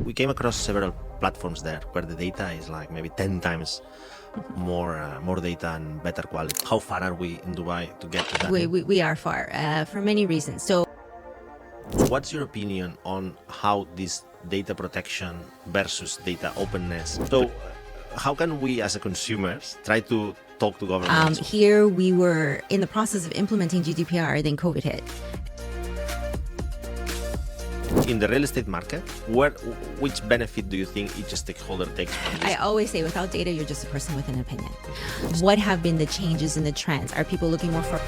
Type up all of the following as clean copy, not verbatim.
we came across several platforms there where the data is like maybe 10 times more data and better quality. How far are we in Dubai to get to that? We are far for many reasons. So what's your opinion on how this data protection versus data openness? So how can we as a consumers try to talk to governments? Here we were in the process of implementing GDPR, then COVID hit. In the real estate market, which benefit do you think each stakeholder takes from this? I always say without data, you're just a person with an opinion. What have been the changes in the trends? Are people looking more for...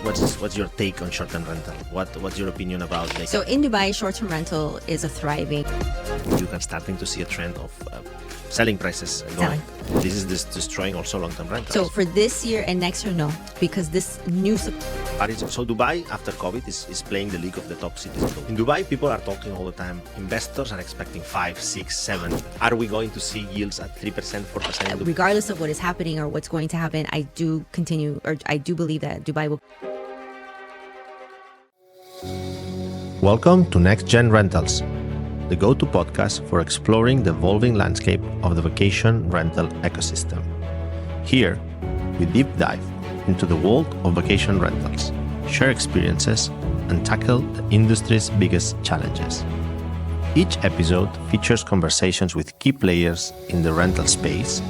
What's your take on short-term rental? What's your opinion about data? So in Dubai, short-term rental is a thriving... You can starting to see a trend of selling prices going. This is destroying also long-term rentals. So for this year and next year, no, because this new... So Dubai, after COVID, is playing the league of the top cities. In Dubai, people are talking all the time. Investors are expecting 5, 6, 7. Are we going to see yields at 3%, 4%? Regardless of what is happening or what's going to happen, I do believe that Dubai will... Welcome to Next Gen Rentals, the go-to podcast for exploring the evolving landscape of the vacation rental ecosystem. Here, we deep dive into the world of vacation rentals, share experiences, and tackle the industry's biggest challenges. Each episode features conversations with key players in the rental space,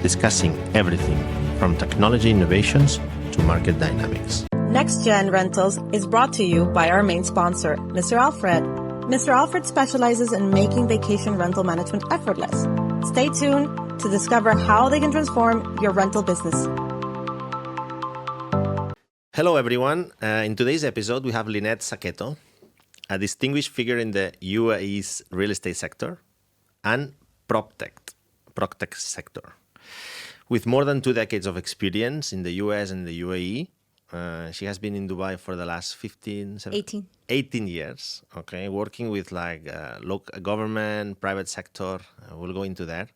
discussing everything from technology innovations to market dynamics. Next Gen Rentals is brought to you by our main sponsor, Mr. Alfred. Mr. Alfred specializes in making vacation rental management effortless. Stay tuned to discover how they can transform your rental business. Hello, everyone. In today's episode, we have Lynnette Sacchetto, a distinguished figure in the UAE's real estate sector and Proptech sector. With more than 2 decades of experience in the US and the UAE, she has been in Dubai for the last 18 years, okay, working with local government, private sector. We'll go into that.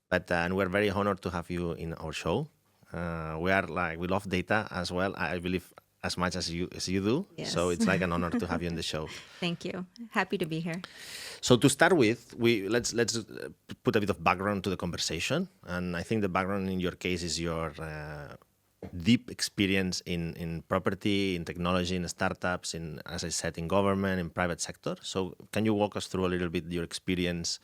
But and we're very honored to have you in our show. We love data as well, I believe, as much as you do. Yes. So it's like an honor to have you in the show. Thank you. Happy to be here. So to start with, let's put a bit of background to the conversation. And I think the background in your case is your deep experience in property, in technology, in startups, in, as I said, in government, in private sector. So can you walk us through a little bit your experience?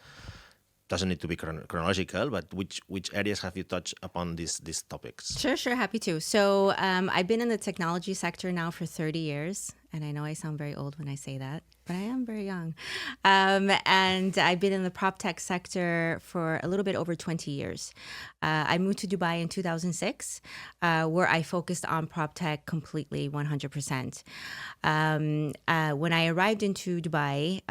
Doesn't need to be chronological, but which areas have you touched upon these topics? Sure, happy to. So I've been in the technology sector now for 30 years, and I know I sound very old when I say that, but I am very young. And I've been in the Proptech sector for a little bit over 20 years. I moved to Dubai in 2006, where I focused on Proptech completely, 100%. When I arrived into Dubai,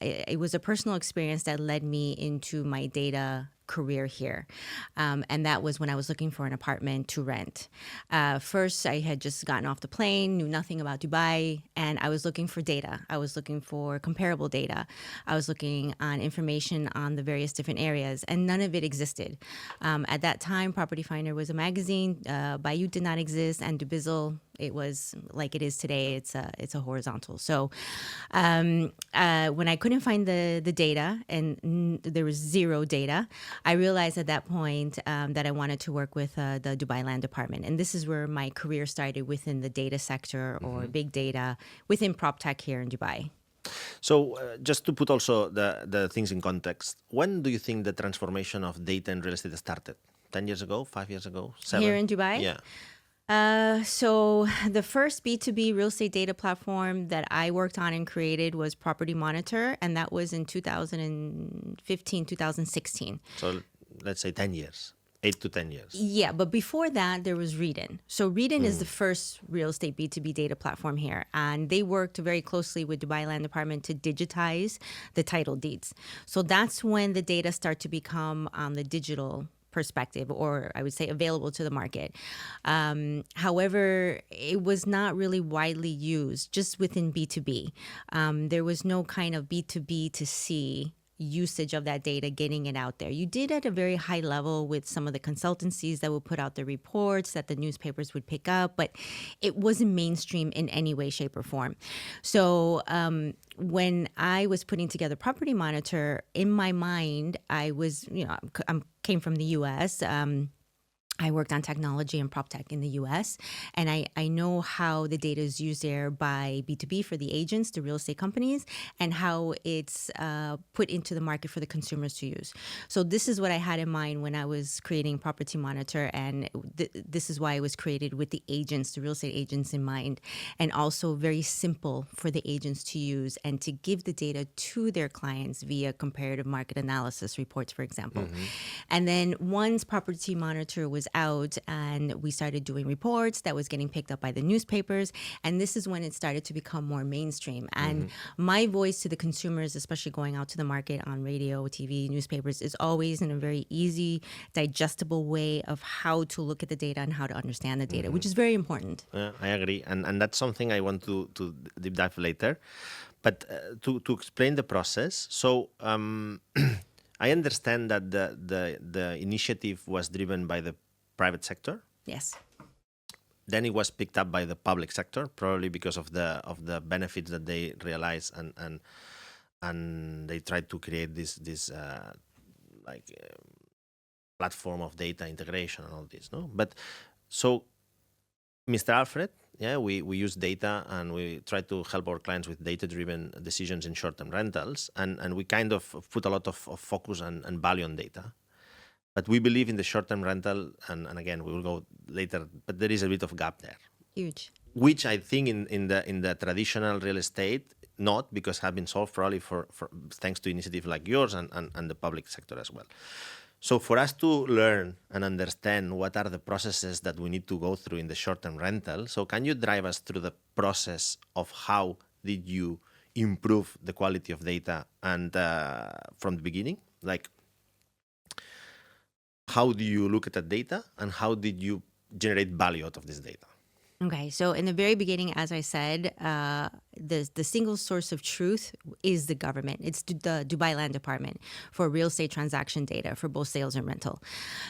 it was a personal experience that led me into my data career here. And that was when I was looking for an apartment to rent. First, I had just gotten off the plane, knew nothing about Dubai, and I was looking for data. I was looking for comparable data. I was looking on information on the various different areas, and none of it existed. At that time, Property Finder was a magazine. Bayou did not exist, and Dubizzle, it was like it is today. It's a horizontal. So when I couldn't find the data and there was zero data, I realized at that point that I wanted to work with the Dubai Land Department. And this is where my career started within the data sector or big data within PropTech here in Dubai. So just to put also the things in context, when do you think the transformation of data in real estate started? 10 years ago, 5 years ago, 7? Here in Dubai? Yeah. So the first B2B real estate data platform that I worked on and created was Property Monitor, and that was in 2015, 2016. So let's say 10 years, 8 to 10 years. Yeah, but before that, there was Readin. So Readin is the first real estate B2B data platform here, and they worked very closely with Dubai Land Department to digitize the title deeds. So that's when the data start to become on the digital perspective, or I would say available to the market. However, it was not really widely used just within B2B. There was no kind of B2B to C usage of that data, getting it out there. You did at a very high level with some of the consultancies that would put out the reports that the newspapers would pick up, but it wasn't mainstream in any way, shape, or form. So when I was putting together Property Monitor, in my mind, I was, I came from the U.S., I worked on technology and Proptech in the US, and I know how the data is used there by B2B for the agents, the real estate companies, and how it's put into the market for the consumers to use. So this is what I had in mind when I was creating Property Monitor, and this is why it was created with the agents, the real estate agents in mind, and also very simple for the agents to use and to give the data to their clients via comparative market analysis reports, for example. And then once Property Monitor was out and we started doing reports that was getting picked up by the newspapers, and this is when it started to become more mainstream. And my voice to the consumers, especially going out to the market on radio, TV, newspapers, is always in a very easy, digestible way of how to look at the data and how to understand the data, which is very important. I agree, and that's something I want to deep dive later. But to explain the process, so I understand that the initiative was driven by the private sector. Yes. Then it was picked up by the public sector, probably because of the benefits that they realized, and they tried to create this platform of data integration and all this. No, but so Mr. Alfred, we use data and we try to help our clients with data-driven decisions in short-term rentals, and we kind of put a lot of focus and value on data. But we believe in the short-term rental, and again, we will go later, but there is a bit of gap there. Huge. Which I think in the traditional real estate, not, because have been solved probably for thanks to initiatives like yours and the public sector as well. So for us to learn and understand what are the processes that we need to go through in the short-term rental, so can you drive us through the process of how did you improve the quality of data and from the beginning? Like, how do you look at the data and how did you generate value out of this data? Okay, so in the very beginning, as I said, the single source of truth is the government. It's the Dubai Land Department for real estate transaction data for both sales and rental.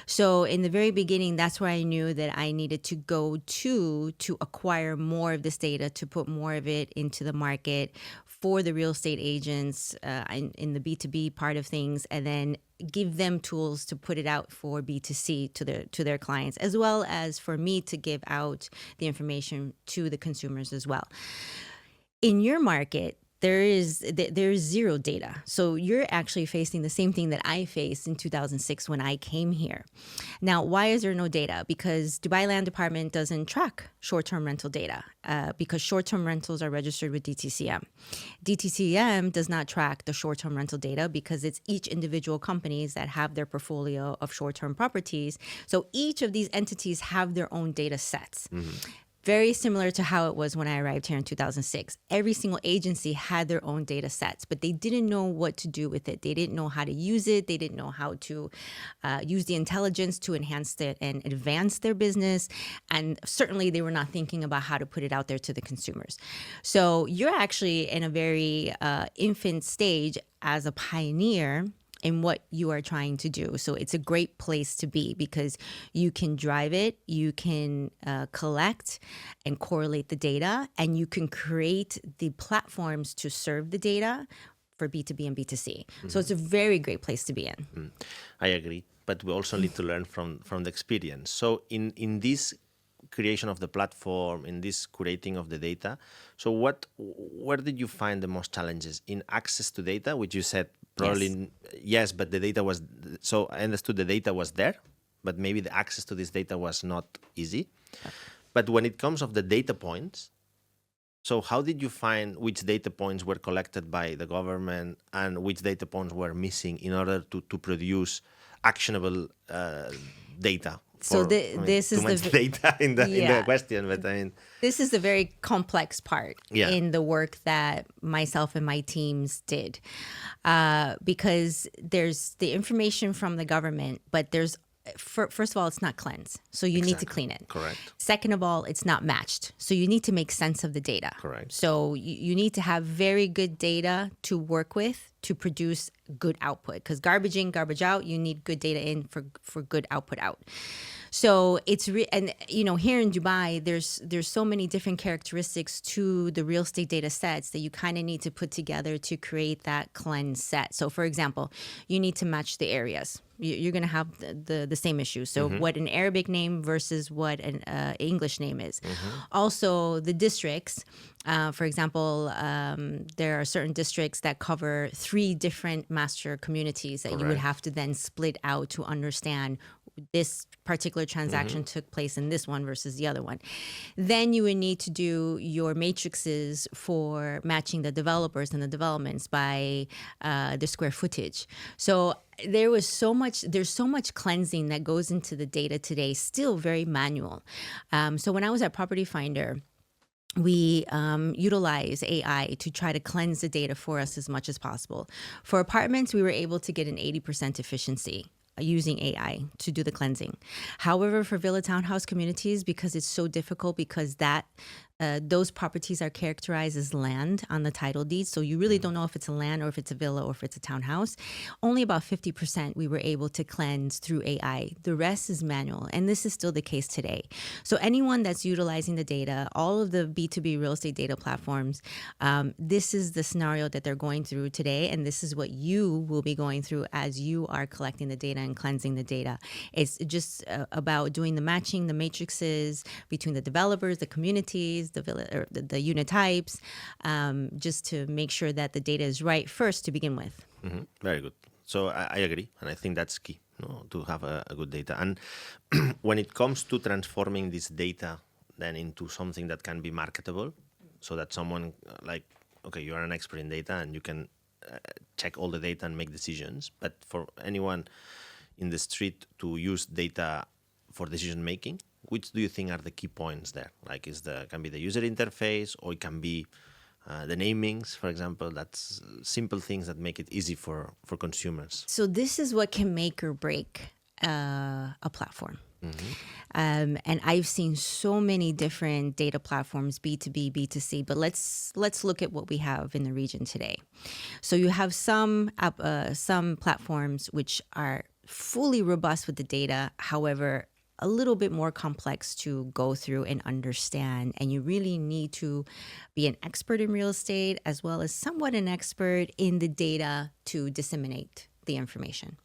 So in the very beginning, that's where I knew that I needed to go to acquire more of this data, to put more of it into the market for the real estate agents in the B2B part of things, and then give them tools to put it out for B2C to their clients, as well as for me to give out the information to the consumers as well. In your market, there is zero data. So you're actually facing the same thing that I faced in 2006 when I came here. Now, why is there no data? Because Dubai Land Department doesn't track short-term rental data because short-term rentals are registered with DTCM. DTCM does not track the short-term rental data because it's each individual companies that have their portfolio of short-term properties. So each of these entities have their own data sets. Very similar to how it was when I arrived here in 2006. Every single agency had their own data sets, but they didn't know what to do with it. They didn't know how to use it. They didn't know how to use the intelligence to enhance it and advance their business. And certainly they were not thinking about how to put it out there to the consumers. So you're actually in a very infant stage as a pioneer in what you are trying to do. So it's a great place to be because you can drive it, you can collect and correlate the data, and you can create the platforms to serve the data for B2B and B2C. So it's a very great place to be in. I agree, but we also need to learn from the experience. So in this creation of the platform, in this curating of the data, so where did you find the most challenges? In access to data, which you said probably yes, but the data was, so I understood the data was there, but maybe the access to this data was not easy. But when it comes of the data points, so how did you find which data points were collected by the government and which data points were missing in order to produce actionable data? So this is the data in the question, but I mean, this is the very complex part in the work that myself and my teams did, because there's the information from the government, but there's first of all, it's not cleansed, so you need to clean it. Correct. Second of all, it's not matched, so you need to make sense of the data. Correct. So you need to have very good data to work with to produce good output, because garbage in, garbage out, you need good data in for good output out. So it's and here in Dubai, there's so many different characteristics to the real estate data sets that you kind of need to put together to create that cleansed set. So for example, you need to match the areas. You're going to have the same issue. So what an Arabic name versus what an English name is. Also, the districts. For example, there are certain districts that cover 3 different master communities that you would have to then split out to understand this particular transaction took place in this one versus the other one. Then you would need to do your matrices for matching the developers and the developments by the square footage. So there's so much cleansing that goes into the data today, still very manual. So when I was at Property Finder, we utilize AI to try to cleanse the data for us as much as possible. For apartments, we were able to get an 80% efficiency using AI to do the cleansing. However, for villa townhouse communities, because it's so difficult, because those properties are characterized as land on the title deed, so you really don't know if it's a land or if it's a villa or if it's a townhouse. Only about 50% we were able to cleanse through AI. The rest is manual, and this is still the case today. So anyone that's utilizing the data, all of the B2B real estate data platforms, this is the scenario that they're going through today, and this is what you will be going through as you are collecting the data and cleansing the data. It's just about doing the matching, the matrices between the developers, the communities, the unit types, just to make sure that the data is right first to begin with. Very good. So I agree, and I think that's key, to have a good data. And when it comes to transforming this data then into something that can be marketable, so that someone okay, you are an expert in data and you can check all the data and make decisions, but for anyone in the street to use data for decision making, which do you think are the key points there? Like, can be the user interface, or it can be the namings, for example. That's simple things that make it easy for consumers. So this is what can make or break a platform. And I've seen so many different data platforms, B2B, B2C, but let's look at what we have in the region today. So you have some platforms which are fully robust with the data, however, a little bit more complex to go through and understand. And you really need to be an expert in real estate as well as somewhat an expert in the data to disseminate the information.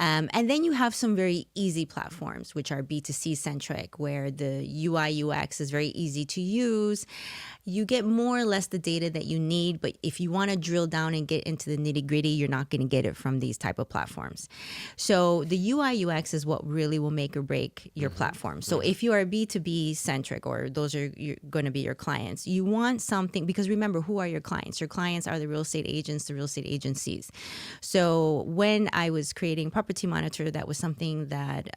And then you have some very easy platforms, which are B2C centric, where the UI UX is very easy to use. You get more or less the data that you need, but if you want to drill down and get into the nitty gritty, you're not going to get it from these type of platforms. So the UI UX is what really will make or break your platform. So if you are B2B centric, or those are going to be your clients, you want something, because remember, who are your clients? Your clients are the real estate agents, the real estate agencies. So when I was creating Property Monitor, that was something that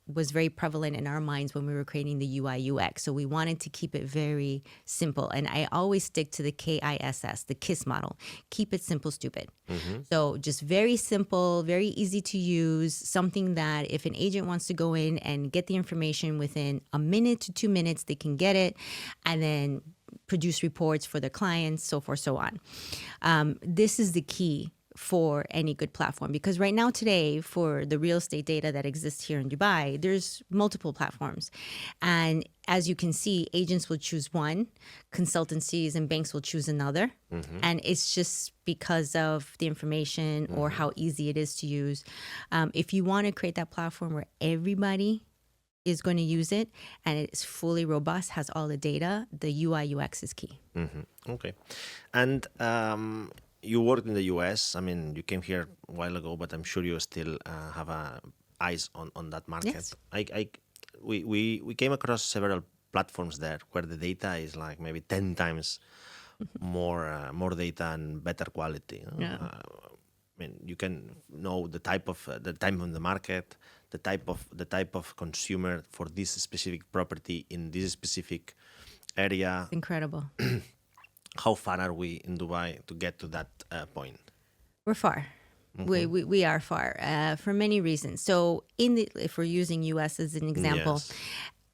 was very prevalent in our minds when we were creating the UI UX. So we wanted to keep it very simple. And I always stick to the KISS, the KISS model. Keep it simple, stupid. So just very simple, very easy to use, something that if an agent wants to go in and get the information within a minute to 2 minutes, they can get it and then produce reports for their clients, so forth, so on. This is the key for any good platform, because right now today, for the real estate data that exists here in Dubai, there's multiple platforms, and as you can see, agents will choose one, consultancies and banks will choose another, and it's just because of the information or how easy it is to use. If you want to create that platform where everybody is going to use it and it's fully robust, has all the data, the UI UX is key. Okay. And you worked in the US. I mean, you came here a while ago, but I'm sure you still have eyes on that market. Yes. We came across several platforms there where the data is like maybe 10 times more data and better quality. Yeah. I mean, you can know the time of the market, the type of consumer for this specific property in this specific area. Incredible. How far are we in Dubai to get to that point? We're far. We are far for many reasons. So if we're using US as an example, Yes.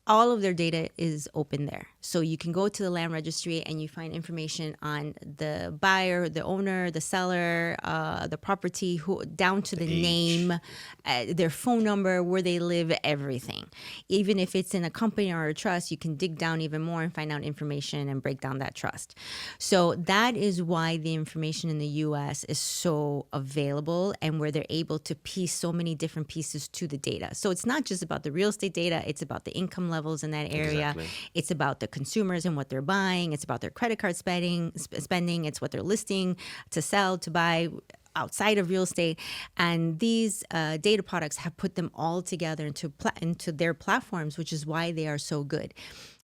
all of their data is open there. So you can go to the land registry and you find information on the buyer, the owner, the seller, the property, down to the name, their phone number, where they live, everything. Even if it's in a company or a trust, you can dig down even more and find out information and break down that trust. So that is why the information in the US is so available, and where they're able to piece so many different pieces to the data. So it's not just about the real estate data, it's about the income levels in that area. Exactly. It's about the consumers and what they're buying. It's about their credit card spending. It's what they're listing to sell, to buy outside of real estate. And these data products have put them all together into their platforms, which is why they are so good.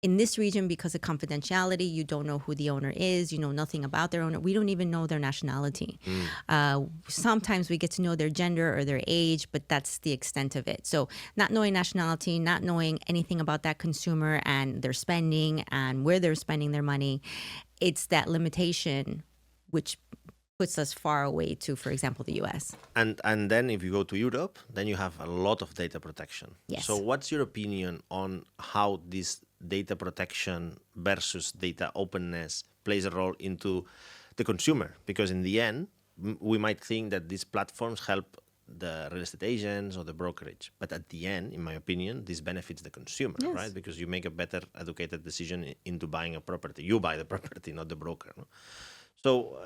In this region, because of confidentiality, you don't know who the owner is. You know nothing about their owner. We don't even know their nationality. Sometimes we get to know their gender or their age, but that's the extent of it. So not knowing nationality, not knowing anything about that consumer and their spending and where they're spending their money, it's that limitation which puts us far away to, for example, the US. And then if you go to Europe, then you have a lot of data protection. Yes. So what's your opinion on how this data protection versus data openness plays a role into the consumer? Because in the end, we might think that these platforms help the real estate agents or the brokerage. But at the end, in my opinion, this benefits the consumer, Yes. right? Because you make a better educated decision into buying a property. You buy the property, not the broker. No? So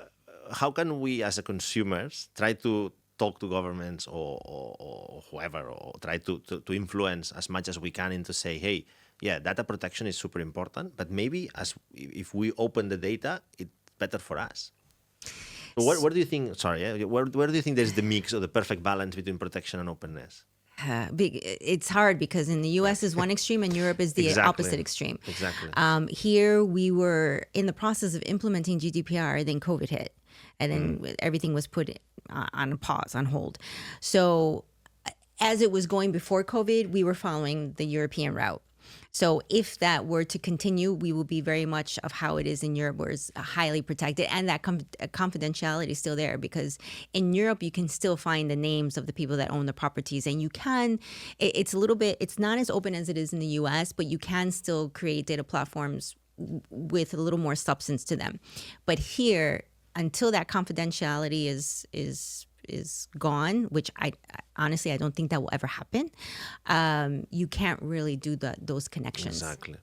how can we as a consumers try to talk to governments or whoever, or try to influence as much as we can into say, hey, yeah, data protection is super important, but maybe if we open the data, it's better for us. So where do you think, where do you think there's the mix or the perfect balance between protection and openness? It's hard because in the US is one extreme and Europe is the Exactly. opposite extreme. Exactly. Here we were in the process of implementing GDPR, then COVID hit, and then everything was put on a pause, on hold. So as it was going before COVID, we were following the European route. So if that were to continue, we will be very much of how it is in Europe, where it's highly protected, and that confidentiality is still there, because in Europe, you can still find the names of the people that own the properties, and you can, it's a little bit, it's not as open as it is in the US, but you can still create data platforms with a little more substance to them. But here, until that confidentiality is gone, which I honestly, I don't think that will ever happen. You can't really do those connections. Exactly.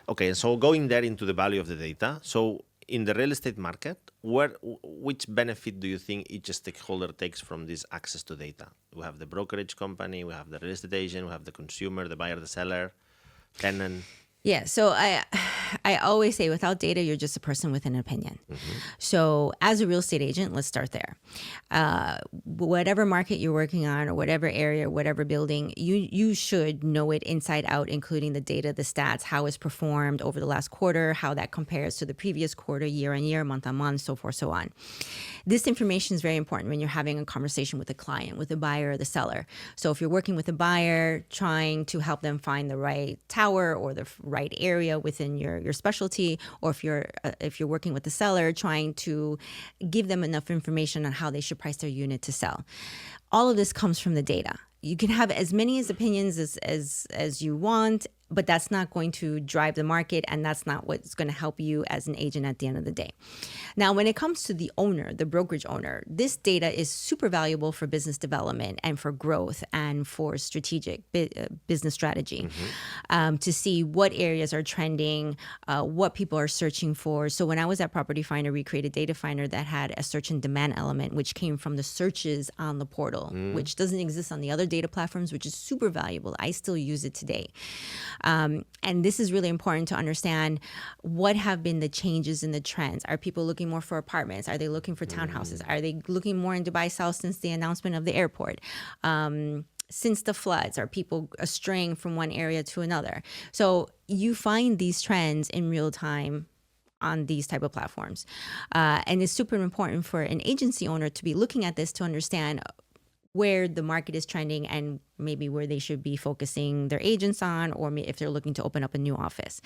Okay, so going there into the value of the data. So in the real estate market, which benefit do you think each stakeholder takes from this access to data? We have the brokerage company, we have the real estate agent, we have the consumer, the buyer, the seller, tenant. Yeah, so I always say, without data, you're just a person with an opinion. So as a real estate agent, let's start there. Whatever market you're working on, or whatever area, whatever building, you should know it inside out, including the data, the stats, how it's performed over the last quarter, how that compares to the previous quarter, year on year, month on month, so forth, so on. This information is very important when you're having a conversation with a client, with a buyer or the seller. So if you're working with a buyer, trying to help them find the right tower or the right area within your specialty, or if you're working with the seller, trying to give them enough information on how they should price their unit to sell. All of this comes from the data. You can have as many opinions as you want, but that's not going to drive the market, and that's not what's going to help you as an agent at the end of the day. Now, when it comes to the owner, the brokerage owner, this data is super valuable for business development and for growth and for strategic business strategy, to see what areas are trending, what people are searching for. So when I was at Property Finder, we created Data Finder that had a search and demand element, which came from the searches on the portal, which doesn't exist on the other data platforms, which is super valuable. I still use it today. And this is really important to understand what have been the changes in the trends. Are people looking more for apartments? Are they looking for townhouses? Are they looking more in Dubai South since the announcement of the airport? Since the floods, are people straying from one area to another? So you find these trends in real time on these type of platforms. And it's super important for an agency owner to be looking at this to understand where the market is trending and maybe where they should be focusing their agents on, or if they're looking to open up a new office.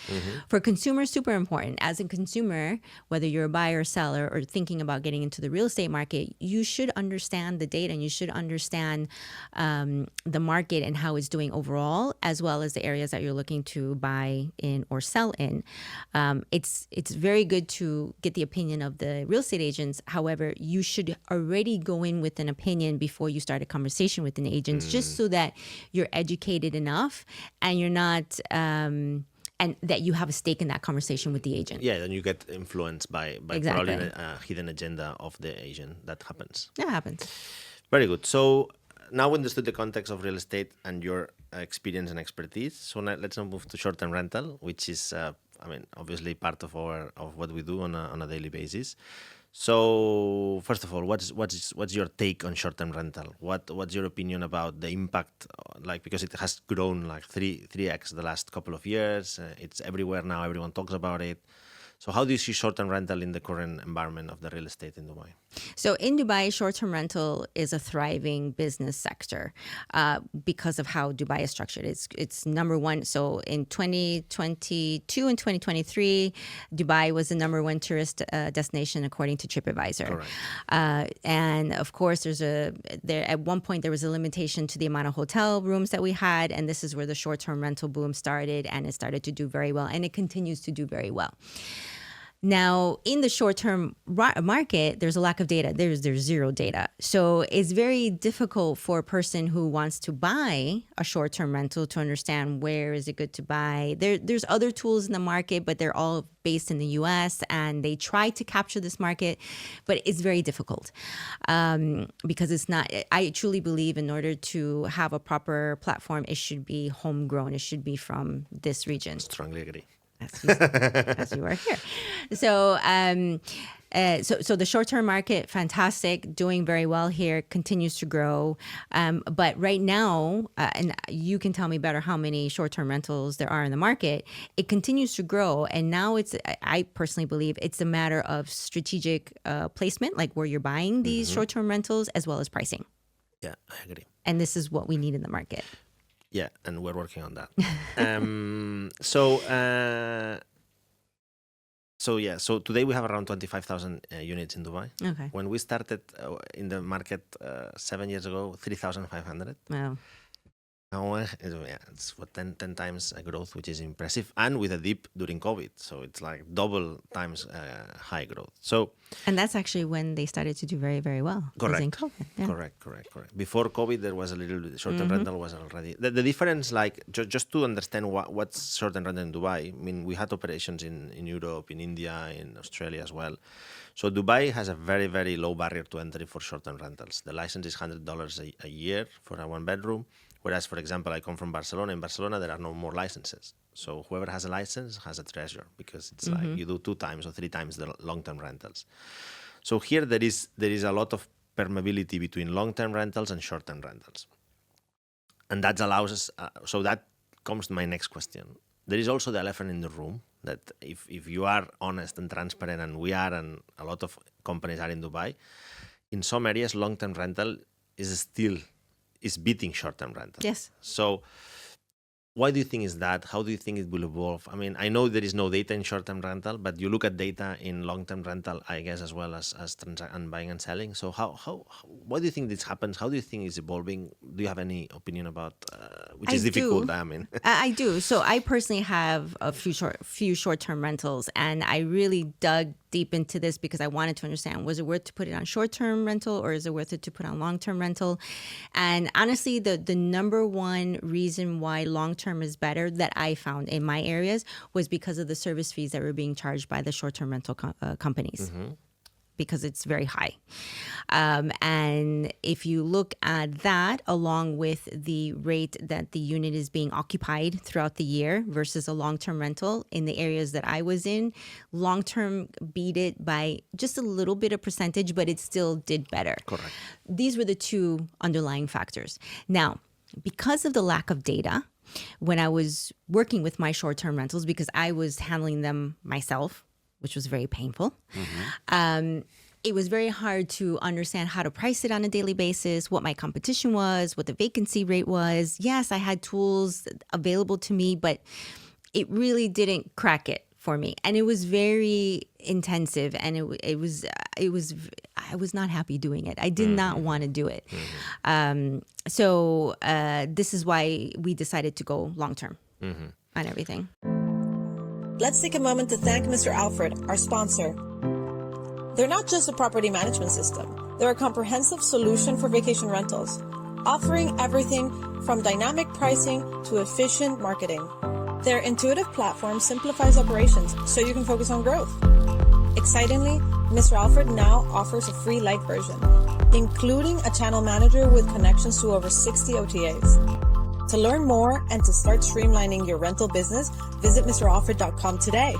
For consumers, super important. As a consumer, whether you're a buyer or seller or thinking about getting into the real estate market, you should understand the data and you should understand the market and how it's doing overall, as well as the areas that you're looking to buy in or sell in. It's very good to get the opinion of the real estate agents. However, you should already go in with an opinion before you start a conversation with an agent, just so that you're educated enough and you're not and that you have a stake in that conversation with the agent. Yeah, then you get influenced by Exactly. probably a hidden agenda of the agent. That happens. That happens. Very good. So now we understood the context of real estate and your experience and expertise. So now let's now move to short-term rental, which is, obviously part of what we do on a daily basis. So first of all, what's your take on short-term rental? What's your opinion about the impact? Because it has grown like 3x the last couple of years. It's everywhere now. Everyone talks about it. So how do you see short-term rental in the current environment of the real estate in Dubai? So in Dubai, short-term rental is a thriving business sector because of how Dubai is structured. It's number one. So in 2022 and 2023, Dubai was the number one tourist destination according to TripAdvisor. Correct. And of course, at one point there was a limitation to the amount of hotel rooms that we had, and this is where the short-term rental boom started, and it started to do very well, and it continues to do very well. Now, in the short-term market, there's a lack of data. There's zero data. So it's very difficult for a person who wants to buy a short-term rental to understand where is it good to buy. There's other tools in the market, but they're all based in the US, and they try to capture this market, but it's very difficult because it's not. I truly believe in order to have a proper platform, it should be homegrown. It should be from this region. Strongly agree. As you are here. So the short-term market, fantastic, doing very well here, continues to grow. But right now, and you can tell me better how many short-term rentals there are in the market, it continues to grow. And now I personally believe it's a matter of strategic placement, like where you're buying these short-term rentals, as well as pricing. Yeah, I agree. And this is what we need in the market. Yeah, and we're working on that. So today we have around 25,000 units in Dubai. Okay. When we started in the market 7 years ago, 3,500. Wow. Now, it's 10 times growth, which is impressive, and with a dip during COVID. So it's like double times high growth. And that's actually when they started to do very, very well. Correct. In COVID. Yeah. Correct. Before COVID, there was a little short-term rental was already the difference. Like just to understand what's short-term rental in Dubai. I mean, we had operations in Europe, in India, in Australia as well. So Dubai has a very, very low barrier to entry for short-term rentals. The license is $100 a year for a one-bedroom. Whereas, for example, I come from Barcelona. In Barcelona, there are no more licenses. So whoever has a license has a treasure, because it's like you do 2 times or 3 times the long-term rentals. So here there is a lot of permeability between long-term rentals and short-term rentals. And that allows us, so that comes to my next question. There is also the elephant in the room that if you are honest and transparent, and we are, and a lot of companies are in Dubai, in some areas, long-term rental is beating short-term rental. Yes. So why do you think is that? How do you think it will evolve? I mean, I know there is no data in short-term rental, but you look at data in long-term rental, I guess, as well as and buying and selling. So why do you think this happens? How do you think it's evolving? Do you have any opinion about, which is difficult, I mean? I do. So I personally have a few short-term rentals, and I really dug deep into this because I wanted to understand, was it worth to put it on short-term rental, or is it worth it to put on long-term rental? And honestly, the number one reason why long-term is better that I found in my areas was because of the service fees that were being charged by the short-term rental companies. Because it's very high. And if you look at that along with the rate that the unit is being occupied throughout the year versus a long-term rental, in the areas that I was in, long-term beat it by just a little bit of percentage, but it still did better. Correct. These were the two underlying factors. Now, because of the lack of data, when I was working with my short-term rentals, because I was handling them myself, which was very painful. it was very hard to understand how to price it on a daily basis, what my competition was, what the vacancy rate was. Yes, I had tools available to me, but it really didn't crack it for me. And it was very intensive, and I was not happy doing it. I did not want to do it. So this is why we decided to go long-term on everything. Let's take a moment to thank Mr. Alfred, our sponsor. They're not just a property management system. They're a comprehensive solution for vacation rentals, offering everything from dynamic pricing to efficient marketing. Their intuitive platform simplifies operations so you can focus on growth. Excitingly, Mr. Alfred now offers a free light version, including a channel manager with connections to over 60 OTAs. To learn more and to start streamlining your rental business, visit mr.alfred.com today.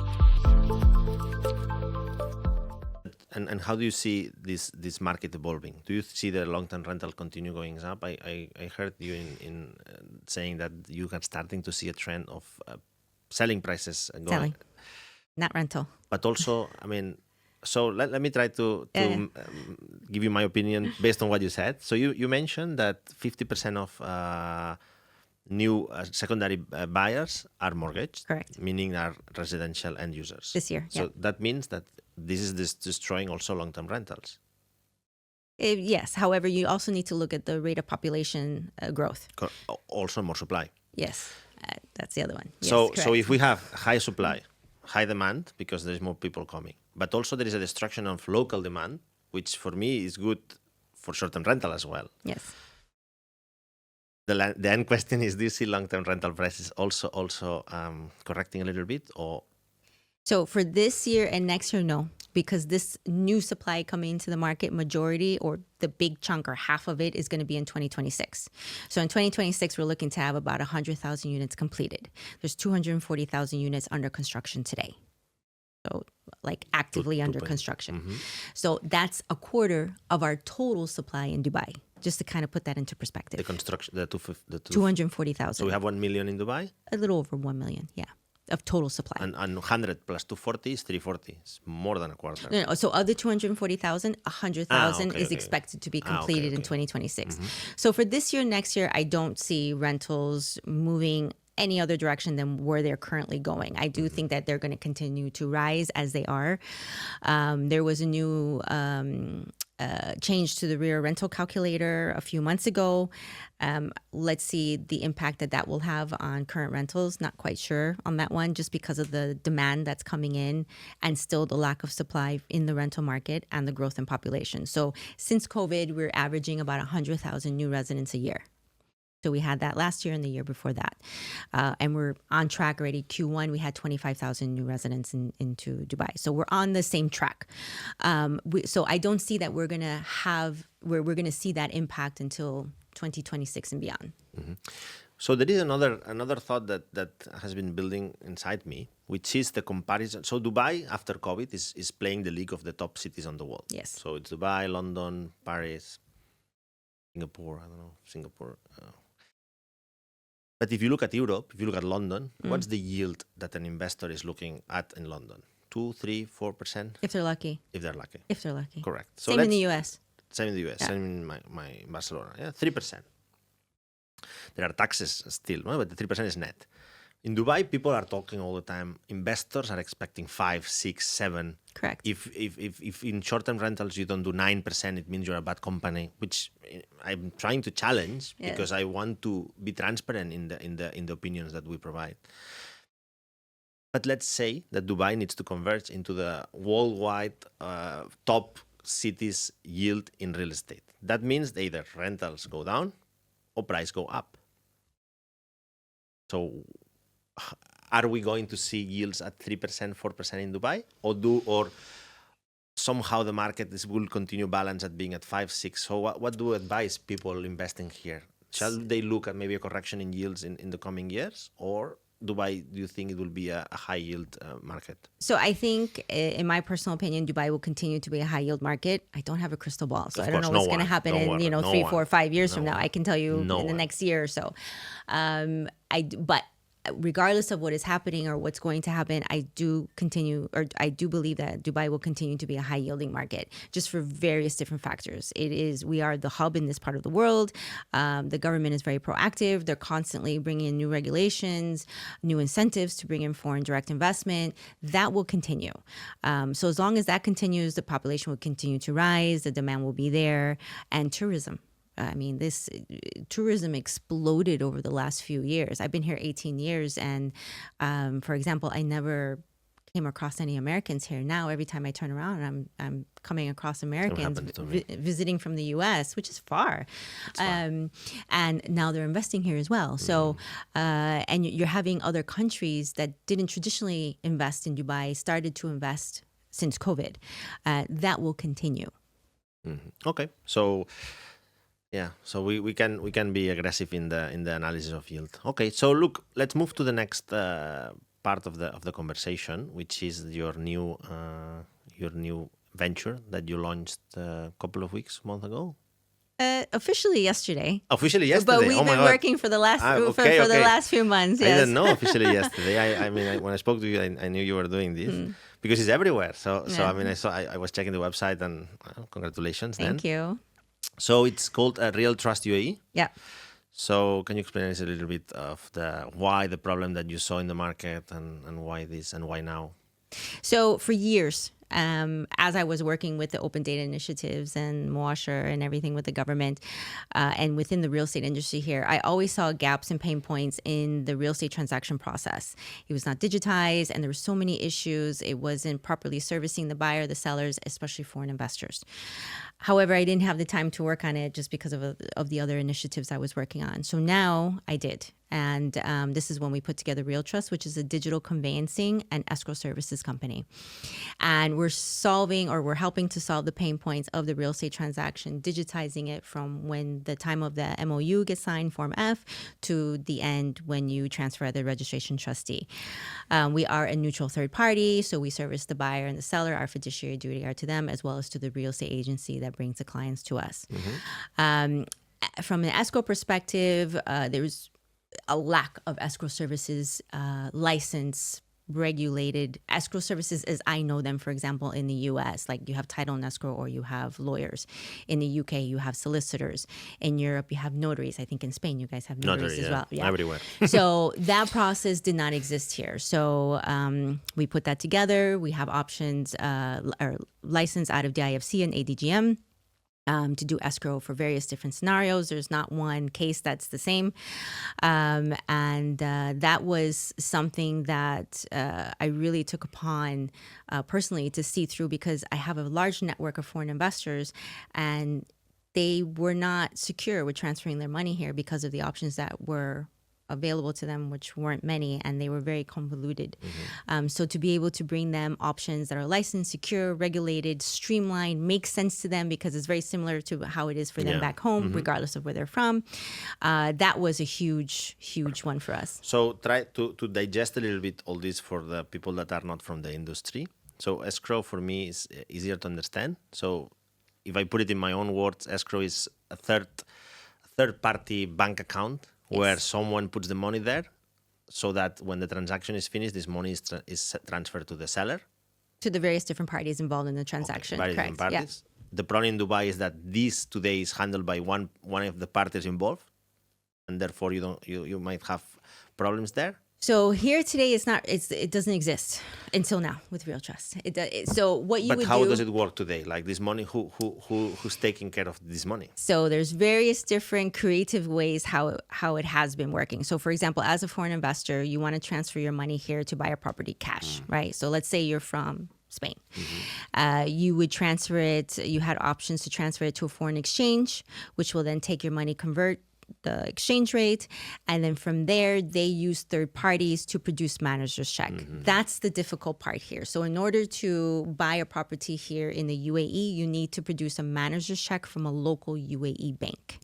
And how do you see this market evolving? Do you see the long-term rental continue going up? I heard you in saying that you are starting to see a trend of selling prices going. Selling, not rental. But also, I mean, so let me try to give you my opinion based on what you said. So you mentioned that 50% of new secondary buyers are mortgaged. Correct. Meaning are residential end users. This year, So that means that this is destroying also long-term rentals. Yes. However, you also need to look at the rate of population growth. Also more supply. Yes. That's the other one. Yes, So correct. if we have high supply, high demand, because there's more people coming, but also there is a destruction of local demand, which for me is good for short-term rental as well. Yes. The end question is, do you see long-term rental prices also correcting a little bit? Or So for this year and next year, no, because this new supply coming into the market, majority or the big chunk or half of it is going to be in 2026. So in 2026, we're looking to have about 100,000 units completed. There's 240,000 units under construction today. So like actively under construction. So that's a quarter of our total supply in Dubai, just to kind of put that into perspective. the construction, the 240,000. So we have 1 million in Dubai? A little over 1 million, yeah, of total supply. And 100 plus 240 is 340. It's more than a quarter. No, so of the 240,000, 100,000 is expected to be completed in 2026. So for this year, next year, I don't see rentals moving any other direction than where they're currently going. I do think that they're going to continue to rise as they are. There was a new change to the rear rental calculator a few months ago. Let's see the impact that will have on current rentals. Not quite sure on that one, just because of the demand that's coming in and still the lack of supply in the rental market and the growth in population. So since COVID, we're averaging about 100,000 new residents a year. So we had that last year and the year before that. And we're on track already. Q1, we had 25,000 new residents into Dubai. So we're on the same track. So I don't see that we're going to see that impact until 2026 and beyond. So there is another thought that has been building inside me, which is the comparison. So Dubai, after COVID, is playing the league of the top cities on the world. Yes. So it's Dubai, London, Paris, Singapore, I don't know, Singapore. But if you look at Europe, if you look at London, what's the yield that an investor is looking at in London? 2, 3, 4%? If they're lucky. If they're lucky. If they're lucky. Correct. So Same in the US. Same in the US. Yeah. Same in my Barcelona. Yeah, 3%. There are taxes still, no? But the 3% is net. In Dubai, people are talking all the time. Investors are expecting 5, 6, 7. Correct. If in short-term rentals you don't do 9%, it means you're a bad company, which I'm trying to challenge because I want to be transparent in the opinions that we provide. But let's say that Dubai needs to converge into the worldwide top cities yield in real estate. That means either rentals go down or price go up. So are we going to see yields at 3%, 4% in Dubai, or somehow the market will continue balance at being at 5, 6? So what do you advise people investing here? Shall they look at maybe a correction in yields in the coming years, or Dubai, do you think it will be a high yield market? So I think, in my personal opinion, Dubai will continue to be a high yield market. I don't have a crystal ball, so I don't know what's going to happen in 3, 4, 5 years from now. I can tell you in the next year or so. But regardless of what is happening or what's going to happen, I do believe that Dubai will continue to be a high yielding market, just for various different factors. We are the hub in this part of the world. The government is very proactive. They're constantly bringing in new regulations, new incentives to bring in foreign direct investment. That will continue. So as long as that continues, the population will continue to rise, the demand will be there, and tourism. I mean, this tourism exploded over the last few years. I've been here 18 years, and for example, I never came across any Americans here. Now, every time I turn around, I'm coming across Americans visiting from the U.S., which is far. And now they're investing here as well. So, and you're having other countries that didn't traditionally invest in Dubai started to invest since COVID. That will continue. Okay, so. Yeah, so we can be aggressive in the analysis of yield. Okay, so look, let's move to the next part of the conversation, which is your new venture that you launched a couple of months ago. Officially yesterday. Officially yesterday. But we've been working for the last the last few months. Yes. I didn't know officially yesterday. I mean, when I spoke to you, I knew you were doing this because it's everywhere. So I mean, I was checking the website, and congratulations. Thank you. So it's called Real Trust UAE. Yeah. So can you explain us a little bit of why the problem that you saw in the market and why this and why now? So for years, as I was working with the open data initiatives and Muasher and everything with the government and within the real estate industry here, I always saw gaps and pain points in the real estate transaction process. It was not digitized, and there were so many issues. It wasn't properly servicing the buyer, the sellers, especially foreign investors. However, I didn't have the time to work on it just because of the other initiatives I was working on. So now I did. And this is when we put together Real Trust, which is a digital conveyancing and escrow services company. And we're helping to solve the pain points of the real estate transaction, digitizing it from when the time of the MOU gets signed, Form F, to the end when you transfer the registration trustee. We are a neutral third party, so we service the buyer and the seller. Our fiduciary duty are to them, as well as to the real estate agency that brings the clients to us. From an escrow perspective, there's a lack of escrow services, license, regulated escrow services as I know them, for example, in the US, like you have title and escrow or you have lawyers. In the UK, you have solicitors. In Europe, you have notaries. I think in Spain, you guys have notaries as well. Yeah. Everywhere. So that process did not exist here. So we put that together. We have options or license out of DIFC and ADGM. To do escrow for various different scenarios. There's not one case that's the same. And that was something that I really took upon personally to see through, because I have a large network of foreign investors, and they were not secure with transferring their money here because of the options that were available to them, which weren't many, and they were very convoluted. So to be able to bring them options that are licensed, secure, regulated, streamlined, make sense to them because it's very similar to how it is for them back home, regardless of where they're from. That was a huge, huge one for us. So try to digest a little bit all this for the people that are not from the industry. So escrow for me is easier to understand. So if I put it in my own words, escrow is a third party bank account where someone puts the money there so that when the transaction is finished, this money is transferred to the seller. To the various different parties involved in the transaction. Various different parties. Yeah. The problem in Dubai is that this today is handled by one of the parties involved, and therefore you might have problems there. So here today, it doesn't exist until now with Real Trust. So what you would do. But how does it work today? Like this money, who's taking care of this money? So there's various different creative ways how it has been working. So for example, as a foreign investor, you want to transfer your money here to buy a property cash, right? So let's say you're from Spain. You would transfer it. You had options to transfer it to a foreign exchange, which will then take your money, convert the exchange rate, and then from there they use third parties to produce manager's check. That's the difficult part here. So in order to buy a property here in the UAE, you need to produce a manager's check from a local UAE bank.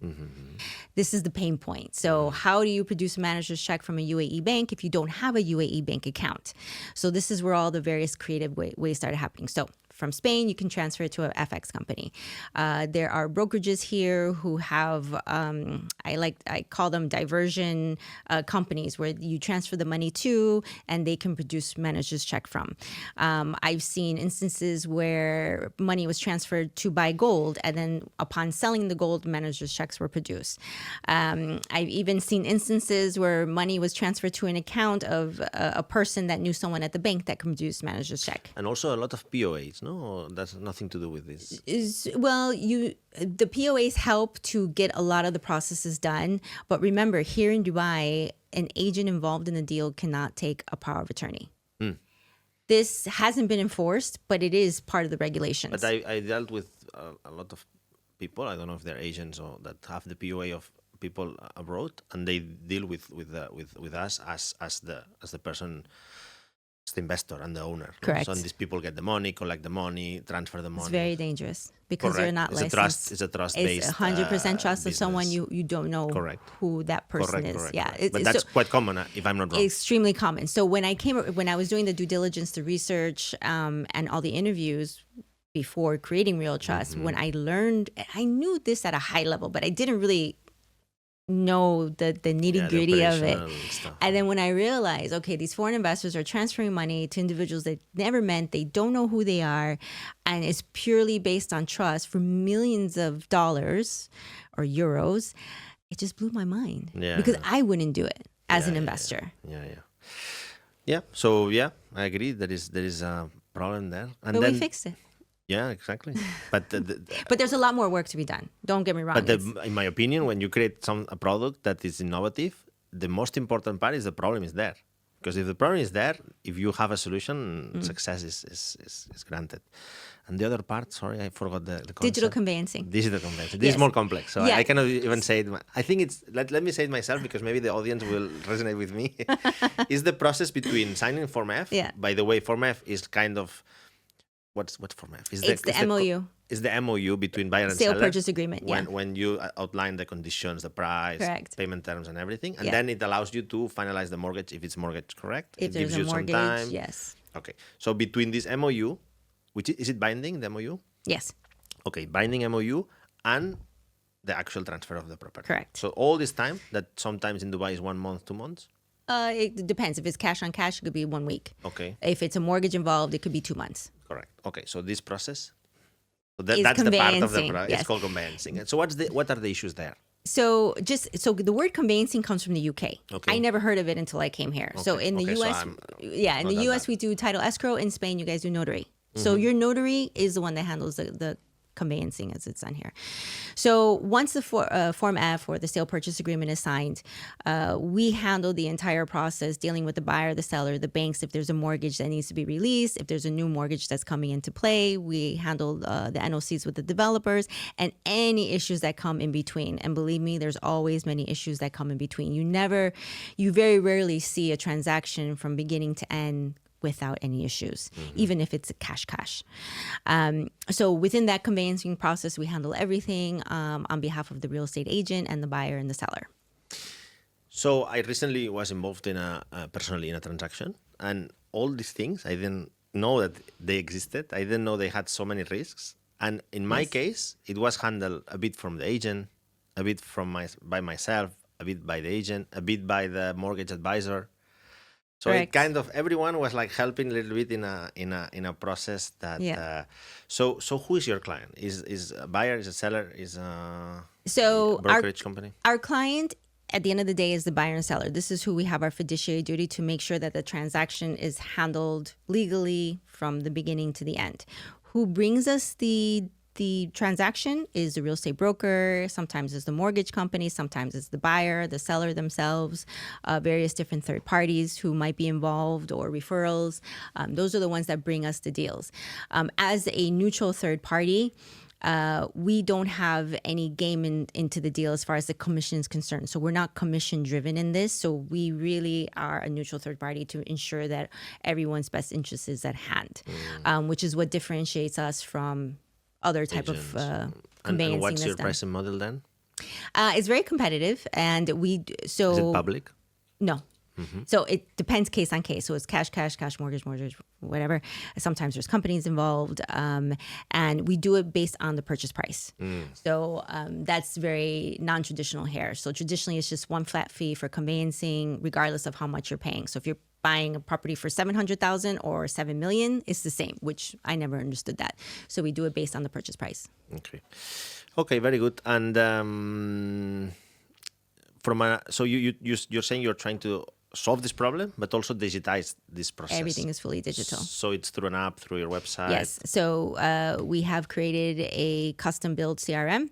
This is the pain point. So how do you produce a manager's check from a UAE bank if you don't have a UAE bank account? So this is where all the various creative ways started happening. So from Spain, you can transfer it to an FX company. There are brokerages here who have, I call them diversion companies, where you transfer the money to and they can produce manager's check from. I've seen instances where money was transferred to buy gold, and then upon selling the gold, manager's checks were produced. I've even seen instances where money was transferred to an account of a person that knew someone at the bank that can produce manager's check. And also a lot of POAs, no? Or that's nothing to do with this. The POAs help to get a lot of the processes done. But remember, here in Dubai, an agent involved in the deal cannot take a power of attorney. This hasn't been enforced, but it is part of the regulations. But I dealt with a lot of people, I don't know if they're agents or that have the POA of people abroad, and they deal with us as the person, as the investor and the owner. Correct. So these people get the money, collect the money, transfer the money. It's very dangerous because Correct. you're not It's licensed. It's a trust-based. It's 100% trust of business. someone you don't know Correct. who that person is. Correct. Yeah, But that's quite common, if I'm not wrong. extremely common. So when I was doing the due diligence, the research, and all the interviews before creating Real Trust, when I learned, I knew this at a high level, but I didn't really know the nitty gritty of it. Stuff. And then when I realized, okay, these foreign investors are transferring money to individuals they never met, they don't know who they are, and it's purely based on trust for millions of dollars or euros, it just blew my mind. Yeah. Because I wouldn't do it as an investor. Yeah. So I agree. There is a problem there, and But then we fixed it. yeah, exactly. But But there's a lot more work to be done. Don't get me wrong. But in my opinion, when you create a product that is innovative, the most important part is the problem is there. Because if the problem is there, if you have a solution, success is granted. And the other part, sorry, I forgot the concept. Digital conveyancing. Digital conveyancing. This is more complex, so I cannot even say it. I think it's, let me say it myself because maybe the audience will resonate with me. It's the process between signing Form F. Yeah. By the way, Form F is kind of, what's Form F? It's the MOU. It's the MOU between buyer and seller. Sale purchase agreement, When you outline the conditions, the price, Correct. payment terms, and everything, and then it allows you to finalize the mortgage if it's mortgage correct. If it there's gives a you mortgage, some time. yes. Okay. So between this MOU, which is it binding, the MOU? Yes. Okay, binding MOU and the actual transfer of the property. Correct. So all this time, that sometimes in Dubai is 1 month, 2 months. It depends. If it's cash on cash, it could be 1 week. Okay. If it's a mortgage involved, it could be 2 months. Correct. Okay. So this process. So Is that's the part of the conveyancing, process. yes. It's called conveyancing. And so what are the issues there? So the word conveyancing comes from the UK. Okay. I never heard of it until I came here. So in the Okay, so US, I'm in the not US that we do title escrow. In Spain, you guys do notary. So your notary is the one that handles the conveyancing as it's done here. So once the Form F or the sale purchase agreement is signed, we handle the entire process dealing with the buyer, the seller, the banks. If there's a mortgage that needs to be released, if there's a new mortgage that's coming into play, we handle the NOCs with the developers and any issues that come in between. And believe me, there's always many issues that come in between. You very rarely see a transaction from beginning to end without any issues, even if it's a cash. So within that conveyancing process, we handle everything on behalf of the real estate agent and the buyer and the seller. So I recently was involved personally in a transaction, and all these things, I didn't know that they existed. I didn't know they had so many risks. And in my case, it was handled a bit from the agent, a bit by myself, a bit by the agent, a bit by the mortgage advisor. So Correct. it kind of, everyone was like helping a little bit in a process that. So who is your client? Is a buyer? Is a seller? Is a brokerage company? Our client, at the end of the day, is the buyer and seller. This is who we have our fiduciary duty to make sure that the transaction is handled legally from the beginning to the end. Who brings us the transaction is the real estate broker, sometimes it's the mortgage company, sometimes it's the buyer, the seller themselves, various different third parties who might be involved or referrals. Those are the ones that bring us the deals. As a neutral third party, we don't have any game into the deal as far as the commission is concerned. So we're not commission driven in this. So we really are a neutral third party to ensure that everyone's best interest is at hand, which is what differentiates us from other type Agents. of And conveyancing. what's your that's done. pricing model then? It's very competitive, and Is it public? No. So it depends case on case. So it's cash, mortgage, whatever. Sometimes there's companies involved. And we do it based on the purchase price. So that's very non-traditional here. So traditionally, it's just one flat fee for conveyancing, regardless of how much you're paying. So if you're buying a property for $700,000 or $7 million, it's the same, which I never understood that. So we do it based on the purchase price. Okay, very good. And so you're saying you're trying to solve this problem, but also digitize this process. Everything is fully digital. So it's through an app, through your website. Yes. So we have created a custom-built CRM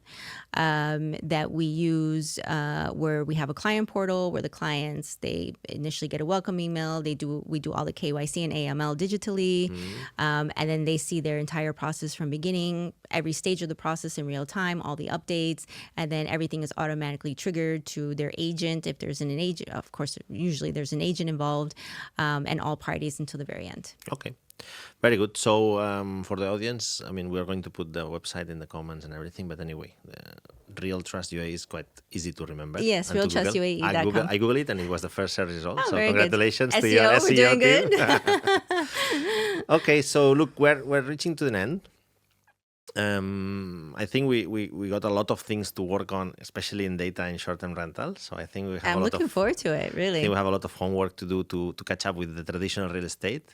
that we use, where we have a client portal where the clients, they initially get a welcome email. We do all the KYC and AML digitally, and then they see their entire process from beginning, every stage of the process in real time, all the updates, and then everything is automatically triggered to their agent. If there's an agent, of course, usually there's an agent involved, and all parties until the very end. Okay. Very good. So for the audience, I mean, we're going to put the website in the comments and everything. But anyway, Real Trust UAE is quite easy to remember. Yes, realtrustuae.com. I Googled it and it was the first search result. Oh, so very congratulations good. to your SEO, SEO we're doing team. good. Okay, so look, we're reaching to the end. I think we got a lot of things to work on, especially in data and short-term rentals. So I think we have I'm looking forward to it, really. I think we have a lot of homework to do to catch up with the traditional real estate.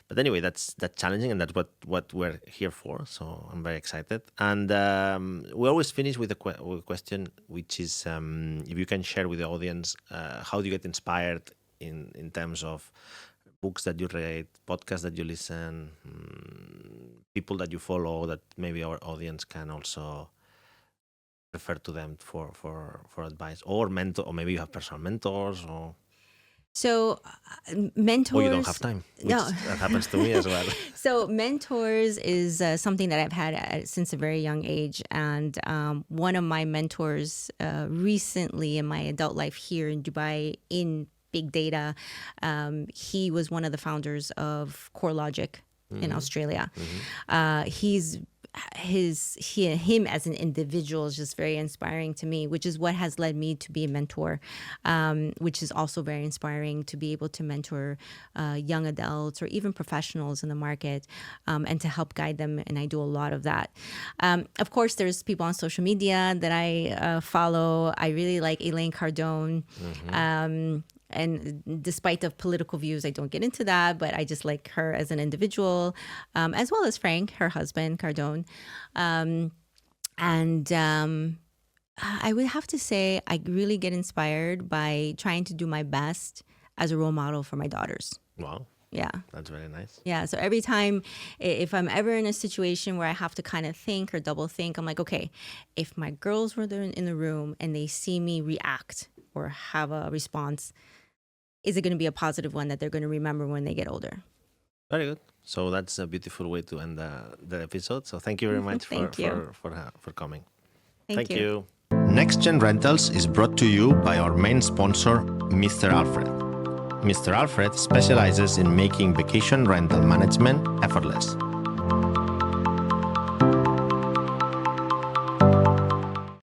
But anyway, that's challenging, and that's what we're here for. So I'm very excited. And we always finish with a question, which is if you can share with the audience, how do you get inspired in terms of books that you read, podcasts that you listen, people that you follow that maybe our audience can also refer to them for advice, or mentor, or maybe you have personal mentors, or... So mentors... Or you don't have time, which that happens to me as well. So mentors is something that I've had since a very young age. And one of my mentors recently in my adult life here in Dubai in big data, he was one of the founders of CoreLogic in Australia. Him as an individual is just very inspiring to me, which is what has led me to be a mentor, which is also very inspiring to be able to mentor young adults or even professionals in the market, and to help guide them. And I do a lot of that. Of course, there's people on social media that I follow. I really like Elaine Cardone. And despite the political views, I don't get into that, but I just like her as an individual, as well as Frank, her husband, Cardone. I would have to say I really get inspired by trying to do my best as a role model for my daughters. Wow. Yeah. That's very nice. Yeah. So every time, if I'm ever in a situation where I have to kind of think or double think, I'm like, okay, if my girls were there in the room and they see me react or have a response, is it going to be a positive one that they're going to remember when they get older? Very good. So that's a beautiful way to end the episode. So thank you very much for coming. Thank you. Next Gen Rentals is brought to you by our main sponsor, Mr. Alfred. Mr. Alfred specializes in making vacation rental management effortless.